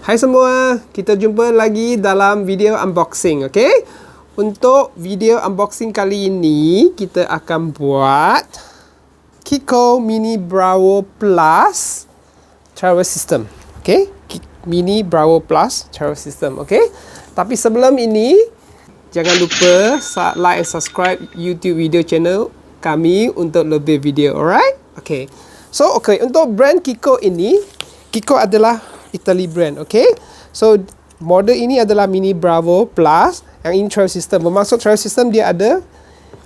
Hai semua, kita jumpa lagi dalam video unboxing, okey? Untuk video unboxing kali ini, kita akan buat Chicco Mini Bravo Plus Travel System, okey? Mini Bravo Plus Travel System, okey? Tapi sebelum ini, jangan lupa like and subscribe YouTube video channel kami untuk lebih video, alright? Okey. So, untuk brand Chicco ini, Chicco adalah Italy brand, okay? So, model ini adalah Mini Bravo Plus. Yang ini travel system. Bermaksud travel system dia ada,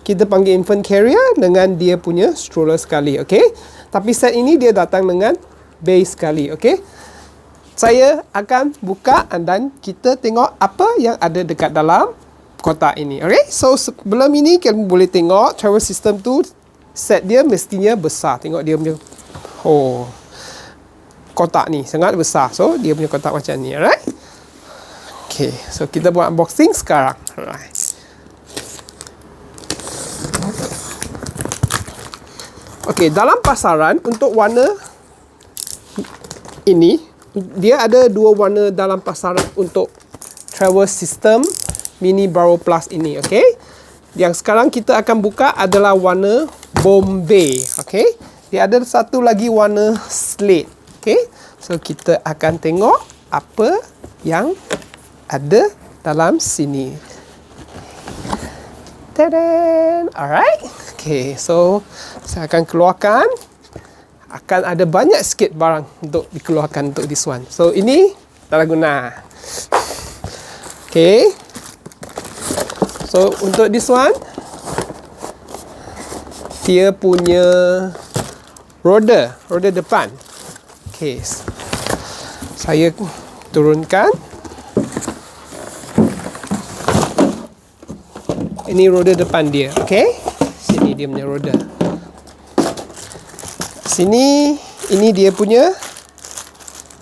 kita panggil infant carrier dengan dia punya stroller sekali, okay? Tapi set ini dia datang dengan base sekali, okay? Saya akan buka dan kita tengok apa yang ada dekat dalam kotak ini, okay? So, sebelum ini kamu boleh tengok travel system tu set dia mestinya besar. Tengok dia punya kotak ni sangat besar. So dia punya kotak macam ni, alright? Okay, so kita buat unboxing sekarang. Alright. Okay, dalam pasaran untuk warna ini, dia ada dua warna dalam pasaran untuk travel system Mini Bravo Plus ini, okay? Yang sekarang kita akan buka adalah warna Bombay, okay? Dia ada satu lagi warna slate. Okay, so kita akan tengok apa yang ada dalam sini. Tadaan! Alright. Okay, so saya akan keluarkan. Akan ada banyak sikit barang untuk dikeluarkan untuk this one. So ini tak guna. Okay. So untuk this one, dia punya roda depan. Okay, saya turunkan. Ini roda depan dia, okay? Sini dia punya roda. Sini, ini dia punya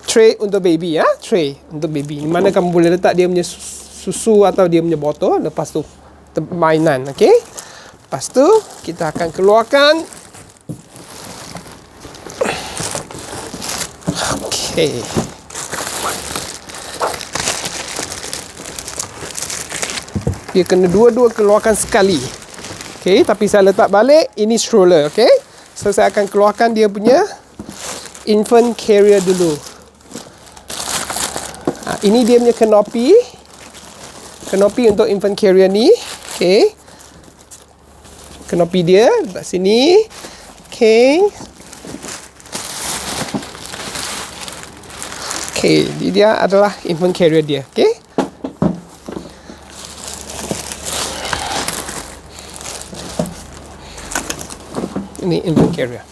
tray untuk baby, ya? Tray untuk baby. Di mana kamu boleh letak dia punya susu atau dia punya botol. Lepas tu mainan, okay? Lepas tu kita akan keluarkan. Okay. Dia kena dua-dua keluarkan sekali. Okay, tapi saya letak balik. Ini stroller, okay? So, saya akan keluarkan dia punya infant carrier dulu. Ini dia punya canopy. Canopy untuk infant carrier ni. Okay. Canopy dia letak sini. Okay. Okay, dia adalah infant carrier dia, okay? Ini infant carrier.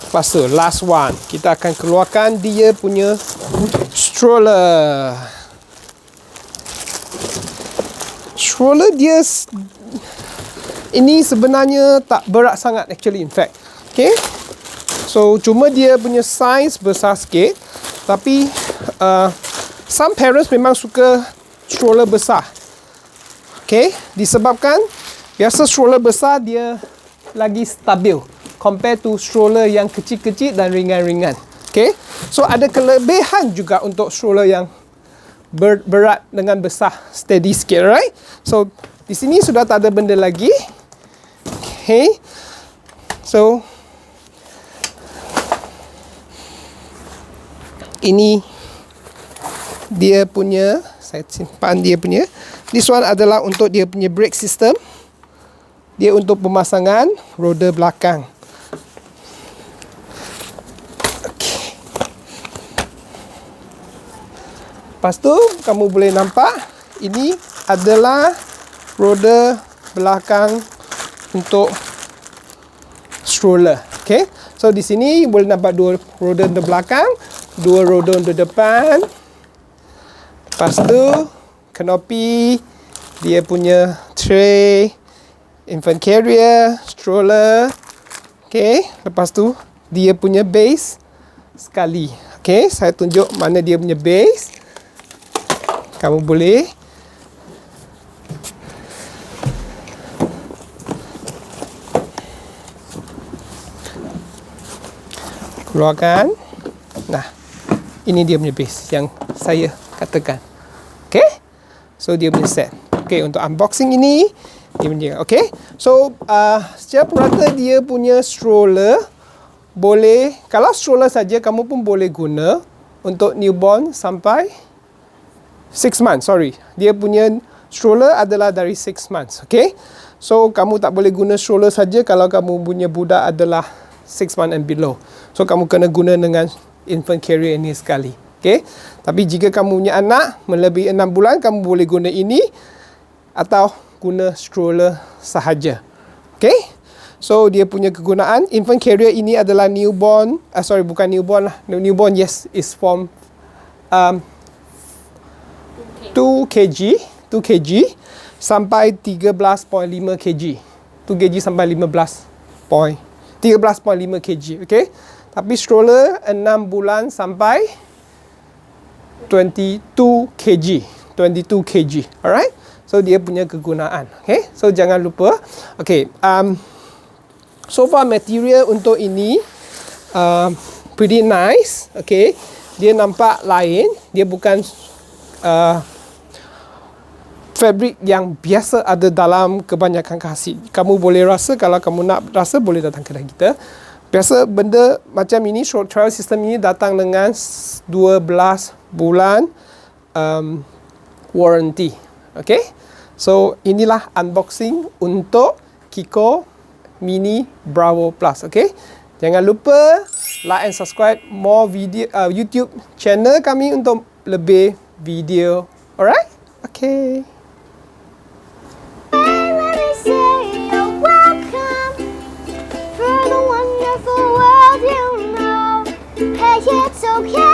Lepas tu, last one. Kita akan keluarkan dia punya stroller. Stroller dia ini sebenarnya tak berat sangat actually, in fact. Okay? So, cuma dia punya size besar sikit. Tapi, some parents memang suka stroller besar. Okay? Disebabkan, biasa stroller besar dia lagi stabil. Compare to stroller yang kecil-kecil dan ringan-ringan. Okay? So, ada kelebihan juga untuk stroller yang berat dengan besar. Steady sikit, right? So, di sini sudah tak ada benda lagi. Okay? So, ini dia punya, saya simpan dia punya. This one adalah untuk dia punya brake system. Dia untuk pemasangan roda belakang. Okay. Lepas tu, kamu boleh nampak, ini adalah roda belakang untuk stroller. Okay. So, di sini boleh nampak dua roda di belakang. Dua roda untuk depan. Lepas tu canopy, dia punya tray, infant carrier, stroller. Okay, lepas tu dia punya base sekali. Okay, saya tunjuk mana dia punya base. Kamu boleh Keluarkan. Nah, ini dia punya base yang saya katakan. Okay, so dia punya set. Okay, untuk unboxing ini dia punya. Okay, so secara purata dia punya stroller boleh, kalau stroller saja kamu pun boleh guna untuk newborn sampai 6 months. Sorry, dia punya stroller adalah dari 6 months. Okay, so kamu tak boleh guna stroller saja kalau kamu punya budak adalah 6 months and below. So kamu kena guna dengan infant carrier ini sekali. Okay, tapi jika kamu punya anak melebihi 6 bulan, kamu boleh guna ini atau guna stroller sahaja. Okay, so dia punya kegunaan, infant carrier ini adalah newborn, bukan newborn lah. Newborn, yes, is from 2 kg sampai 13.5 kg. 2 kg sampai 13.5 kg. Okay, tapi stroller 6 bulan sampai 22 kg. 22 kg. Alright, so dia punya kegunaan. Okay, so jangan lupa. Okay, so far material untuk ini pretty nice. Okay, dia nampak lain. Dia bukan fabric yang biasa ada dalam kebanyakan kasih. Kamu boleh rasa, kalau kamu nak rasa boleh datang kedai kita. Biasa benda macam ini, short trial system ini datang dengan 12 bulan warranty. Okay, so inilah unboxing untuk Chicco Mini Bravo Plus. Okay, jangan lupa like and subscribe more video YouTube channel kami untuk lebih video. Alright, okay. It's okay.